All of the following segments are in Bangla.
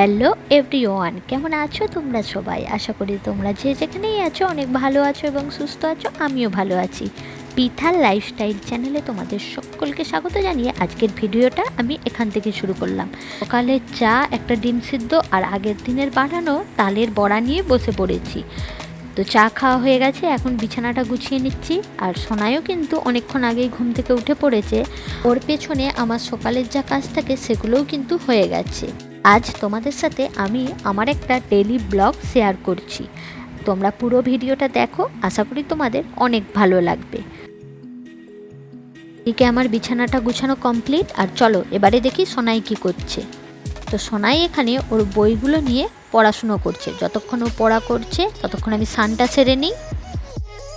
হ্যালো এভরিওয়ান, কেমন আছো তোমরা সবাই? আশা করি তোমরা যে যেখানেই আছো অনেক ভালো আছো এবং সুস্থ আছো। আমিও ভালো আছি। পিথার লাইফস্টাইল চ্যানেলে তোমাদের সকলকে স্বাগত জানিয়ে আজকের ভিডিওটা আমি এখান থেকে শুরু করলাম। সকালে চা, একটা ডিম সিদ্ধ আর আগের দিনের বানানো তালের বড়া নিয়ে বসে পড়েছি। তো চা খাওয়া হয়ে গেছে, এখন বিছানাটা গুছিয়ে নিচ্ছি। আর সোনাইও কিন্তু অনেকক্ষণ আগেই ঘুম থেকে উঠে পড়েছে। ওর পেছনে আমার সকালের যা কাজ থাকে সেগুলোও কিন্তু হয়ে গেছে। আজ তোমাদের সাথে আমি আমার একটা ডেইলি ব্লগ শেয়ার করছি। তোমরা পুরো ভিডিওটা দেখো, আশা করি তোমাদের অনেক ভালো লাগবে। এদিকে আমার বিছানাটা গুছানো কমপ্লিট। আর চলো এবারে দেখি সোনাই কি করছে। তো সোনাই এখানে ওর বইগুলো নিয়ে পড়াশুনো করছে। যতক্ষণ ও পড়া করছে ততক্ষণ আমি স্নানটা সেরে নিই।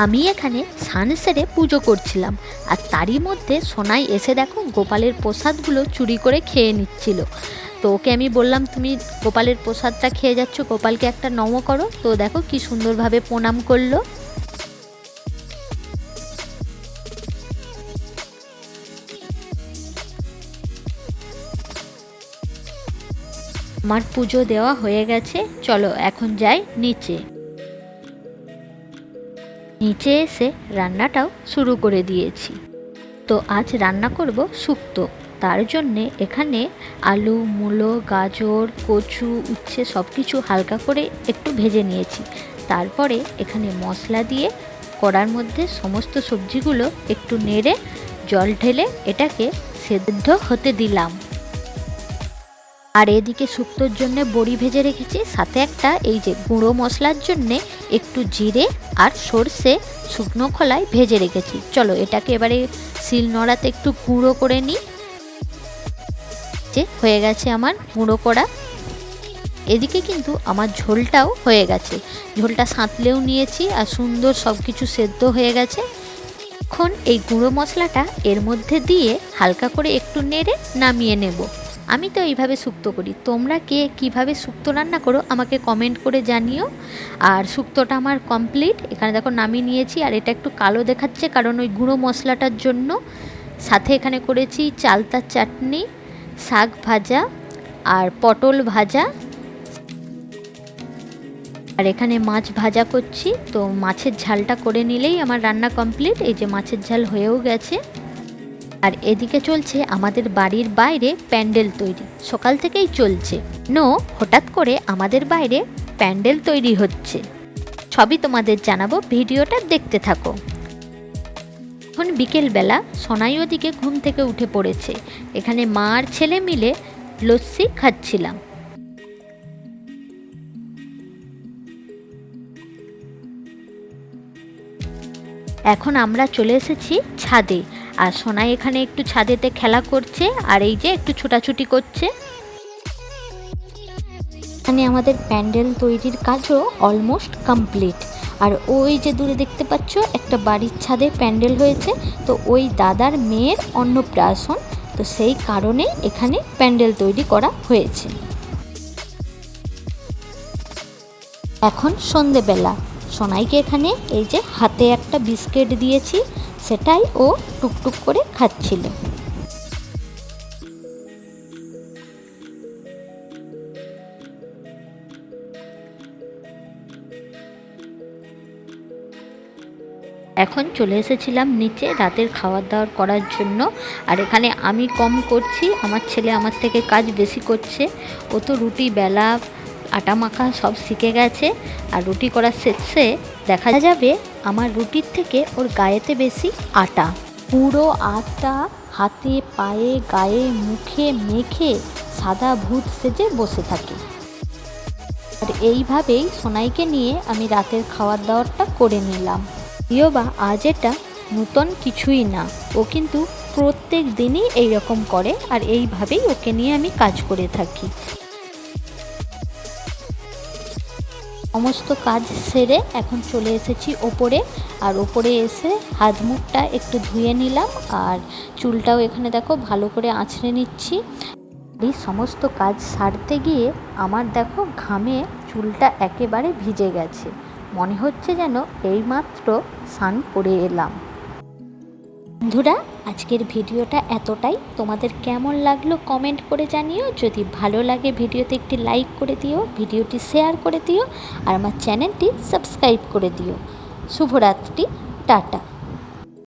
আমি এখানে স্নান সেরে পুজো করছিলাম, আর তারই মধ্যে সোনাই এসে দেখো গোপালের প্রসাদগুলো চুরি করে খেয়ে নিচ্ছিল। তো ওকে আমি বললাম, তুমি গোপালের প্রসাদটা খেয়ে যাচ্ছ, গোপালকে একটা নম করো। তো দেখো কি সুন্দরভাবে প্রণাম করলো। আমার পুজো দেওয়া হয়ে গেছে, চলো এখন যাই নিচে। নিচে এসে রান্নাটাও শুরু করে দিয়েছি। তো আজ রান্না করব শুক্তো। তার জন্যে এখানে আলু, মূলো, গাজর, কচু, উচ্ছে সব কিছু হালকা করে একটু ভেজে নিয়েছি। তারপরে এখানে মশলা দিয়ে কড়ার মধ্যে সমস্ত সবজিগুলো একটু নেড়ে জল ঢেলে এটাকে সেদ্ধ হতে দিলাম। আর এদিকে শুক্তোর জন্য বড়ি ভেজে রেখেছি, সাথে একটা এই যে গুঁড়ো মশলার জন্যে একটু জিরে আর সর্ষে শুকনো খোলায় ভেজে রেখেছি। চলো এটাকে এবারে শিলনোড়াতে একটু গুঁড়ো করে নিই। যে হয়ে গেছে আমার গুঁড়ো করা। এদিকে কিন্তু আমার ঝোলটাও হয়ে গেছে, ঝোলটা সাঁতলেও নিয়েছি আর সুন্দর সব কিছু সেদ্ধ হয়ে গেছে। এখন এই গুঁড়ো মশলাটা এর মধ্যে দিয়ে হালকা করে একটু নেড়ে নামিয়ে নেব। আমি তো এইভাবে শুক্তো করি, তোমরা কে কীভাবে শুক্তো রান্না করো আমাকে কমেন্ট করে জানিও। আর শুক্তোটা আমার কমপ্লিট, এখানে দেখো নামিয়ে নিয়েছি। আর এটা একটু কালো দেখাচ্ছে কারণ ওই গুঁড়ো মশলাটার জন্য। সাথে এখানে করেছি চালতার চাটনি, শাক ভাজা আর পটল ভাজা। আর এখানে মাছ ভাজা করছি। তো মাছের ঝালটা করে নিলেই আমার রান্না কমপ্লিট। এই যে মাছের ঝাল হয়েও গেছে। আর এদিকে চলছে আমাদের বাড়ির বাইরে প্যান্ডেল তৈরি, সকাল থেকেই চলছে। হঠাৎ করে আমাদের বাইরে প্যান্ডেল তৈরি হচ্ছে, সবই তোমাদের জানাবো, ভিডিওটা দেখতে থাকো। এখন বিকেলবেলা সোনাই ওদিকে ঘুম থেকে উঠে পড়েছে। এখানে মা আর ছেলে মিলে লস্যি খাচ্ছিলাম। এখন আমরা চলে এসেছি ছাদে। আর সোনাই এখানে একটু ছাদেতে খেলা করছে আর এই যে একটু ছোটাছুটি করছে। এখানে আমাদের প্যান্ডেল তৈরির কাজও অলমোস্ট কমপ্লিট। আর ওই যে দূরে দেখতে পাচ্ছ একটা বাড়ির ছাদে প্যান্ডেল হয়েছে, তো ওই দাদার মেয়ের অন্নপ্রাশন, তো সেই কারণে এখানে প্যান্ডেল তৈরি করা হয়েছে। এখন সন্ধেবেলা সোনাইকে এখানে এই যে হাতে একটা বিস্কিট দিয়েছি, সেটাই ও টুকটুক করে খাচ্ছিল। এখন চলে এসেছিলাম নিচে রাতের খাবার দাবার করার জন্য। আর এখানে আমি কম করছি, আমার ছেলে আমার থেকে কাজ বেশি করছে। ও তো রুটি বেলা, আটা মাখা সব শিখে গেছে। আর রুটি করার শেষে দেখা যাবে আমার রুটির থেকে ওর গায়েতে বেশি আটা। পুরো আটা হাতে, পায়ে, গায়ে, মুখে মেখে সাদা ভূত সেজে বসে থাকে। আর এইভাবেই সোনাইকে নিয়ে আমি রাতের খাবার দাবারটা করে নিলাম। বা আজ এটা নূতন কিছুই না, ও কিন্তু প্রত্যেক দিনই এইরকম করে। আর এইভাবেই ওকে নিয়ে আমি কাজ করে থাকি। সমস্ত কাজ সেরে এখন চলে এসেছি ওপরে। আর ওপরে এসে হাত মুখটা একটু ধুয়ে নিলাম, আর চুলটাও এখানে দেখো ভালো করে আঁচড়ে নিচ্ছি। এই সমস্ত কাজ সারতে গিয়ে আমার দেখো ঘামে চুলটা একেবারে ভিজে গেছে, মনে হচ্ছে যেন এইমাত্র স্নান করে এলাম। বন্ধুরা, আজকের ভিডিওটা এতটাই। তোমাদের কেমন লাগলো কমেন্ট করে জানিও। যদি ভালো লাগে ভিডিওতে একটি লাইক করে দিও, ভিডিওটি শেয়ার করে দিও আর আমার চ্যানেলটি সাবস্ক্রাইব করে দিও। শুভরাত্রি, টাটা।